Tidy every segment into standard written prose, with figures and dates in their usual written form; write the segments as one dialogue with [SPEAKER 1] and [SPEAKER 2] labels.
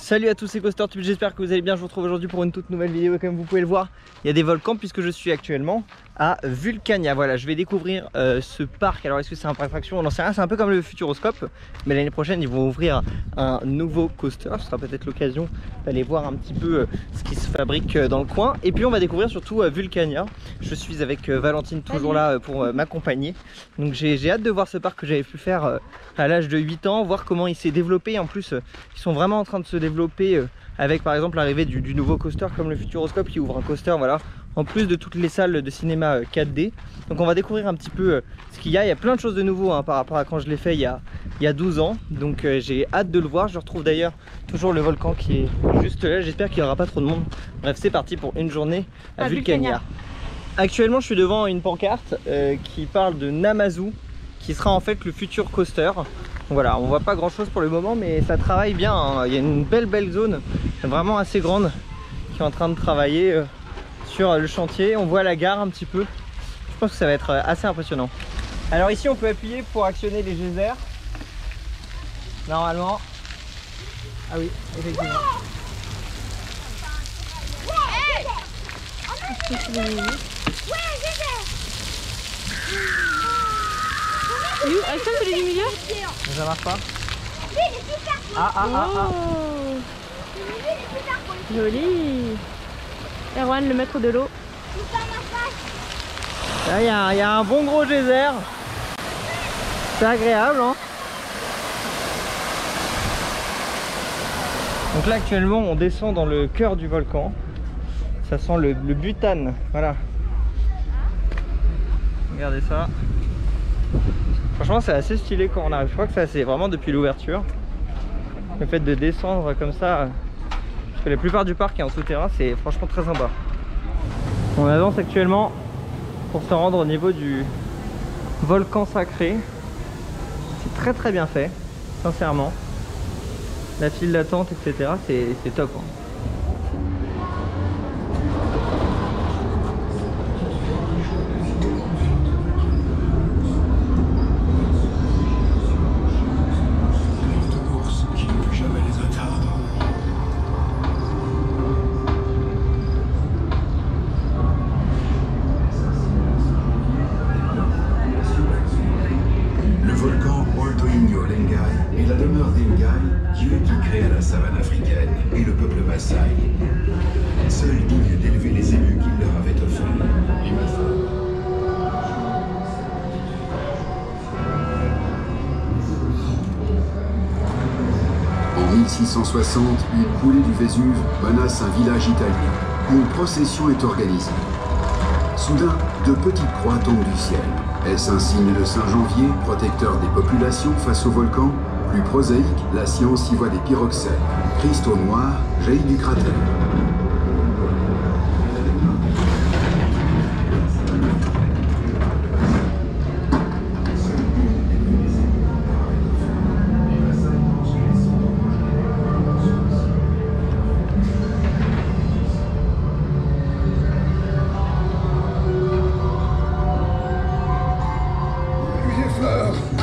[SPEAKER 1] Salut à tous, c'est CoasterTube, j'espère que vous allez bien. Je vous retrouve aujourd'hui pour une toute nouvelle vidéo. Comme vous pouvez le voir, il y a des volcans puisque je suis actuellement à Vulcania. Voilà, je vais découvrir ce parc. Alors est-ce que c'est un parc d'attraction? On n'en sait rien, c'est un peu comme le Futuroscope. Mais l'année prochaine, ils vont ouvrir un nouveau coaster. Ce sera peut-être l'occasion d'aller voir un petit peu ce qui se fabrique dans le coin. Et puis on va découvrir surtout Vulcania. Je suis avec Valentine, toujours là pour m'accompagner. Donc j'ai hâte de voir ce parc que j'avais pu faire à l'âge de 8 ans, voir comment il s'est développé. En plus, ils sont vraiment en train de se développer avec par exemple l'arrivée du nouveau coaster comme le Futuroscope qui ouvre un coaster, voilà, en plus de toutes les salles de cinéma 4D. Donc on va découvrir un petit peu ce qu'il y a. Il y a plein de choses de nouveau par rapport à quand je l'ai fait il y a 12 ans. Donc j'ai hâte de le voir. Je retrouve d'ailleurs toujours le volcan qui est juste là. J'espère qu'il n'y aura pas trop de monde. Bref, c'est parti pour une journée à Vulcania. Actuellement je suis devant une pancarte qui parle de Namazu, qui sera en fait le futur coaster. Voilà, on voit pas grand chose pour le moment, mais ça travaille bien, hein. Il y a une belle zone, vraiment assez grande, qui est en train de travailler sur le chantier. On voit la gare un petit peu. Je pense que ça va être assez impressionnant. Alors ici on peut appuyer pour actionner les geysers. Normalement. Ah oui, effectivement.
[SPEAKER 2] Axel, celui du milieu?
[SPEAKER 1] Ça marche pas?
[SPEAKER 2] Joli. Erwan, le maître de l'eau.
[SPEAKER 1] Là il y a un bon gros geyser. C'est agréable, hein. Donc là actuellement on descend dans le cœur du volcan. Ça sent le butane. Voilà. Regardez ça. Franchement c'est assez stylé quand on arrive. Je crois que ça c'est vraiment depuis l'ouverture. Le fait de descendre comme ça, parce que la plupart du parc est en souterrain, c'est franchement très sympa. On avance actuellement pour se rendre au niveau du volcan sacré. C'est très bien fait, sincèrement. La file d'attente, etc. c'est top, hein.
[SPEAKER 3] Et la demeure d'Engai, Dieu qui créa la savane africaine et le peuple Maasai, seul digne d'élever les élus qu'il leur avait offerts. En 1660, une coulée du Vésuve menace un village italien où une procession est organisée. Soudain, de petites croix tombent du ciel. Est-ce un signe de Saint-Janvier, protecteur des populations face au volcan? Plus prosaïque, la science y voit des pyroxènes. Cristaux noirs jaillit du cratère.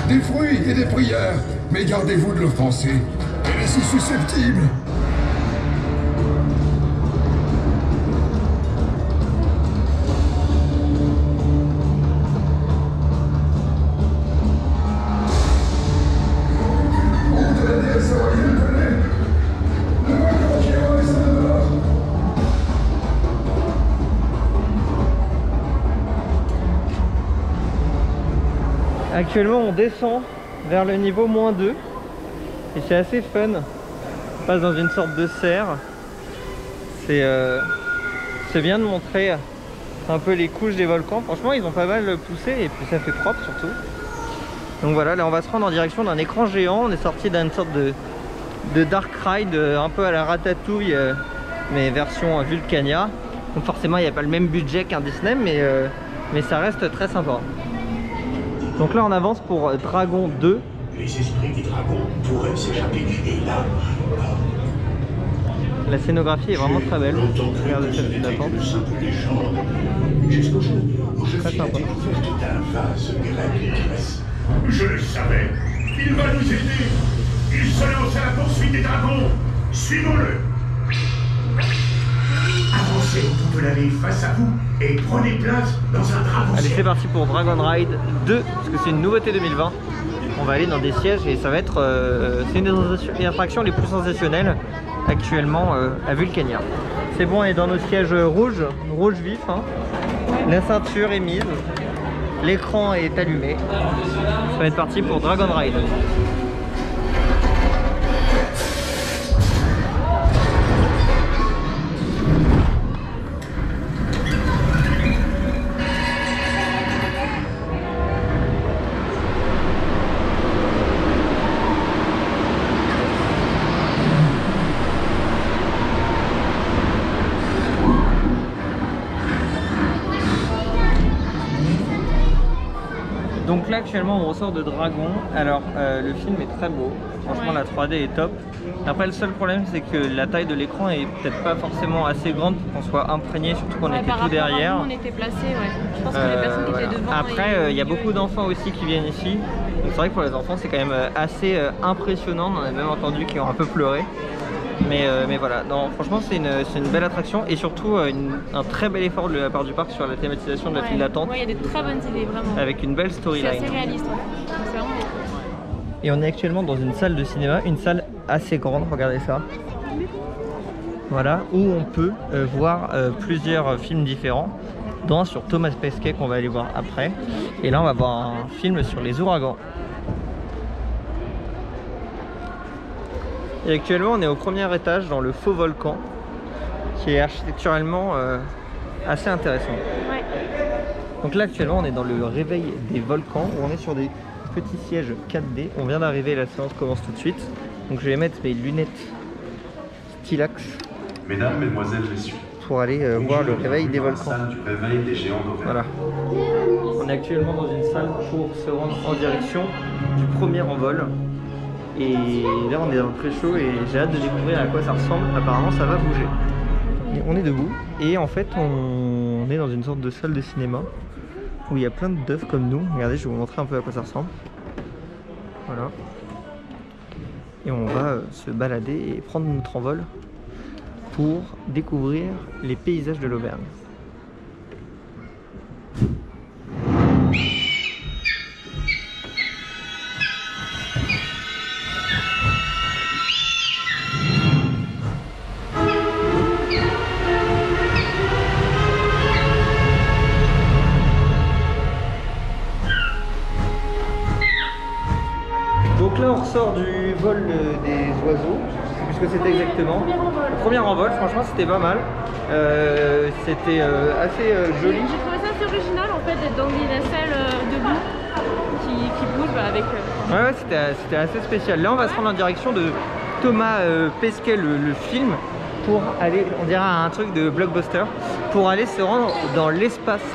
[SPEAKER 4] Des fruits et des prières, mais gardez-vous de l'offenser. Elle est si susceptible.
[SPEAKER 1] Actuellement on descend vers le niveau -2 et c'est assez fun. On passe dans une sorte de serre. C'est bien de montrer un peu les couches des volcans. Franchement ils ont pas mal poussé et puis ça fait propre surtout. Donc voilà, là on va se rendre en direction d'un écran géant. On est sorti d'une sorte de dark ride un peu à la Ratatouille mais version Vulcania. Donc forcément il n'y a pas le même budget qu'un Disney mais ça reste très sympa. Donc là on avance pour Dragon 2.
[SPEAKER 5] Les esprits des dragons pourraient s'échapper. Et là...
[SPEAKER 1] La scénographie est vraiment très belle. Regardez cette file d'attente.
[SPEAKER 5] Jusqu'au jour où je
[SPEAKER 1] Très
[SPEAKER 5] fis la
[SPEAKER 1] sympa.
[SPEAKER 5] découverte d'un vase grec grèce. Je le savais. Il va nous aider. Il se lance à la poursuite des dragons. Suivons-le. Avancez au bout de l'allée face à vous et prenez place dans un dragon.
[SPEAKER 1] Allez, c'est parti pour Dragon Ride 2, parce que c'est une nouveauté 2020. On va aller dans des sièges et ça va être c'est une des attractions les plus sensationnelles actuellement à Vulcania. C'est bon, on est dans nos sièges rouge vif, hein. La ceinture est mise, l'écran est allumé. Ça va être parti pour Dragon Ride. Donc là actuellement on ressort de Dragon. Alors le film est très beau, franchement la 3D est top. Après le seul problème c'est que la taille de l'écran est peut-être pas forcément assez grande pour qu'on soit imprégné, surtout qu'on était tout derrière.
[SPEAKER 2] On était placés, ouais. Je pense que les personnes qui étaient devant.
[SPEAKER 1] Après il y a beaucoup d'enfants aussi qui viennent ici. Donc c'est vrai que pour les enfants c'est quand même assez impressionnant. On en a même entendu qui ont un peu pleuré. Mais voilà, non, franchement c'est une belle attraction et surtout un très bel effort de la part du parc sur la thématisation de la file d'attente.
[SPEAKER 2] Ouais, il y a des très bonnes idées, vraiment.
[SPEAKER 1] Avec une belle storyline.
[SPEAKER 2] C'est assez réaliste, ouais. C'est vraiment bien.
[SPEAKER 1] Et on est actuellement dans une salle de cinéma, une salle assez grande, regardez ça. Voilà, où on peut voir plusieurs films différents, dont un sur Thomas Pesquet qu'on va aller voir après. Et là on va voir un film sur les ouragans. Et actuellement on est au premier étage dans le faux volcan, qui est architecturalement assez intéressant.
[SPEAKER 2] Ouais.
[SPEAKER 1] Donc là actuellement on est dans le réveil des volcans, où on est sur des petits sièges 4D. On vient d'arriver, la séance commence tout de suite. Donc je vais mettre mes lunettes Stylax.
[SPEAKER 6] Mesdames, Mesdemoiselles, Messieurs,
[SPEAKER 1] pour aller voir le réveil des volcans.
[SPEAKER 6] Salle du réveil des géants d'Auvergne.
[SPEAKER 1] Voilà. On est actuellement dans une salle pour se rendre en direction du premier envol. Et là on est dans le pré-show et j'ai hâte de découvrir à quoi ça ressemble. Apparemment ça va bouger. Et on est debout et en fait on est dans une sorte de salle de cinéma où il y a plein d'œufs comme nous. Regardez, je vais vous montrer un peu à quoi ça ressemble. Voilà. Et on va se balader et prendre notre envol pour découvrir les paysages de l'Auvergne. Donc là on ressort du vol des oiseaux, je sais plus ce que c'était exactement. Le premier envol, franchement c'était pas mal. C'était assez joli.
[SPEAKER 2] J'ai trouvé ça assez original en fait d'être dans des nacelles debout qui bougent avec.
[SPEAKER 1] Ouais, c'était assez spécial. Là on va se rendre en direction de Thomas Pesquet, le film, pour aller, on dirait un truc de blockbuster, pour aller se rendre dans l'espace.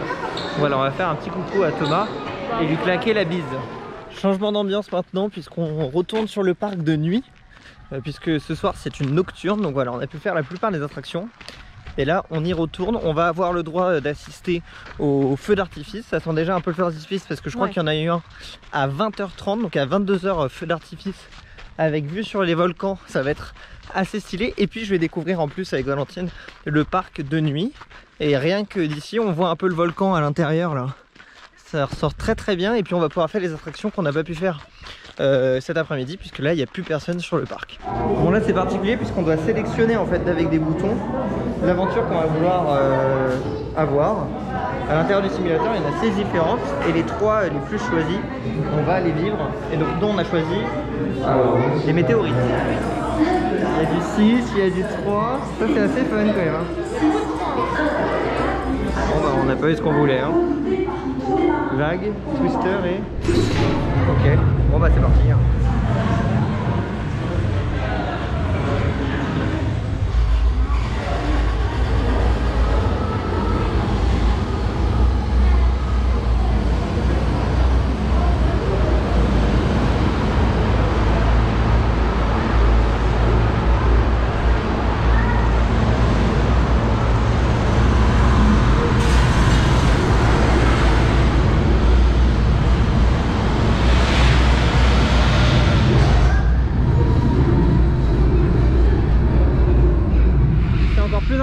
[SPEAKER 1] Voilà, on va faire un petit coucou à Thomas et lui claquer la bise. Changement d'ambiance maintenant puisqu'on retourne sur le parc de nuit, puisque ce soir c'est une nocturne, donc voilà, on a pu faire la plupart des attractions. Et là on y retourne, on va avoir le droit d'assister au feu d'artifice. Ça sent déjà un peu le feu d'artifice parce que je crois qu'il y en a eu un à 20h30, donc à 22h feu d'artifice avec vue sur les volcans, ça va être assez stylé. Et puis je vais découvrir en plus avec Valentine le parc de nuit. Et rien que d'ici on voit un peu le volcan à l'intérieur là. Ça ressort très bien et puis on va pouvoir faire les attractions qu'on n'a pas pu faire cet après-midi puisque là il n'y a plus personne sur le parc. Bon là c'est particulier puisqu'on doit sélectionner en fait avec des boutons l'aventure qu'on va vouloir avoir. À l'intérieur du simulateur il y en a 6 différentes et les 3 les plus choisies on va les vivre et donc dont on a choisi les météorites. Il y a du 6, il y a du 3, ça c'est assez fun quand même hein. Bon bah on n'a pas eu ce qu'on voulait hein. Vague, Twister et... Ok, bon bah c'est parti hein.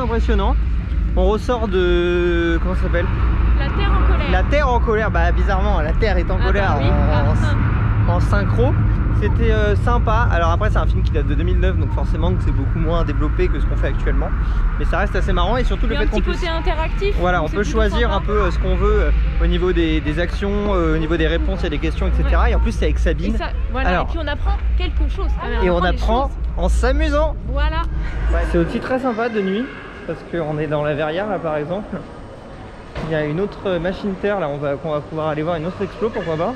[SPEAKER 1] impressionnant. On ressort de... comment ça s'appelle?
[SPEAKER 2] La Terre en colère.
[SPEAKER 1] La Terre en colère, bah bizarrement la Terre est en colère
[SPEAKER 2] oui.
[SPEAKER 1] en synchro. C'était sympa. Alors après c'est un film qui date de 2009 donc forcément c'est beaucoup moins développé que ce qu'on fait actuellement. Mais ça reste assez marrant et surtout le fait qu'on puisse...
[SPEAKER 2] côté interactif.
[SPEAKER 1] Voilà, on peut choisir un peu ce qu'on veut au niveau des actions, au niveau des réponses, il y a des questions, etc. Ouais. Et en plus c'est avec Sabine.
[SPEAKER 2] Et ça, voilà, alors, et puis on apprend quelque chose quand même.
[SPEAKER 1] Et on apprend en s'amusant.
[SPEAKER 2] Voilà.
[SPEAKER 1] Ouais, c'est aussi très sympa de nuit parce qu'on est dans la verrière là par exemple. Il y a une autre machine terre là, qu'on va pouvoir aller voir une autre expo, pourquoi pas.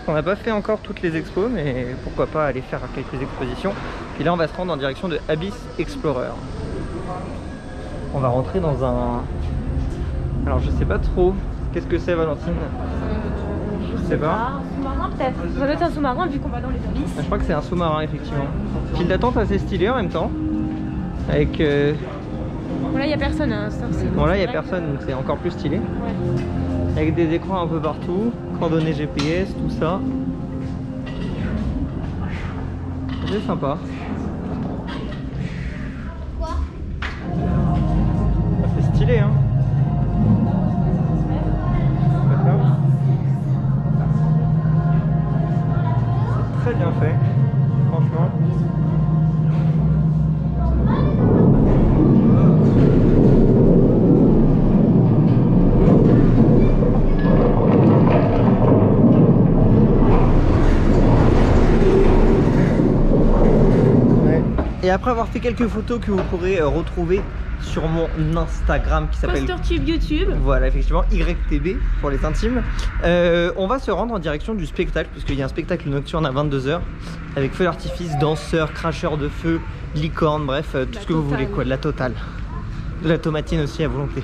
[SPEAKER 1] On n'a pas fait encore toutes les expos, mais pourquoi pas aller faire quelques expositions. Puis là on va se rendre en direction de Abyss Explorer. On va rentrer dans un... Alors je sais pas trop, qu'est-ce que c'est Valentine? Je sais pas.
[SPEAKER 2] Un sous-marin peut-être. Ça doit être un sous-marin vu qu'on va dans les abysses.
[SPEAKER 1] Je crois que c'est un sous-marin effectivement. File d'attente assez stylé en même temps. Avec...
[SPEAKER 2] Bon là il n'y a personne hein,
[SPEAKER 1] bon là il n'y a personne donc c'est encore plus stylé.
[SPEAKER 2] Ouais.
[SPEAKER 1] Avec des écrans un peu partout, coordonnées GPS, tout ça. C'est sympa. C'est stylé hein. C'est très bien fait, franchement. Et après avoir fait quelques photos que vous pourrez retrouver sur mon Instagram qui s'appelle
[SPEAKER 2] PosterTube YouTube.
[SPEAKER 1] Voilà, effectivement, YTB pour les intimes. On va se rendre en direction du spectacle, puisqu'il y a un spectacle nocturne à 22 h avec feu d'artifice, danseurs, cracheurs de feu, licorne, bref, tout ce que vous voulez, quoi, de la totale. De la tomatine aussi à volonté.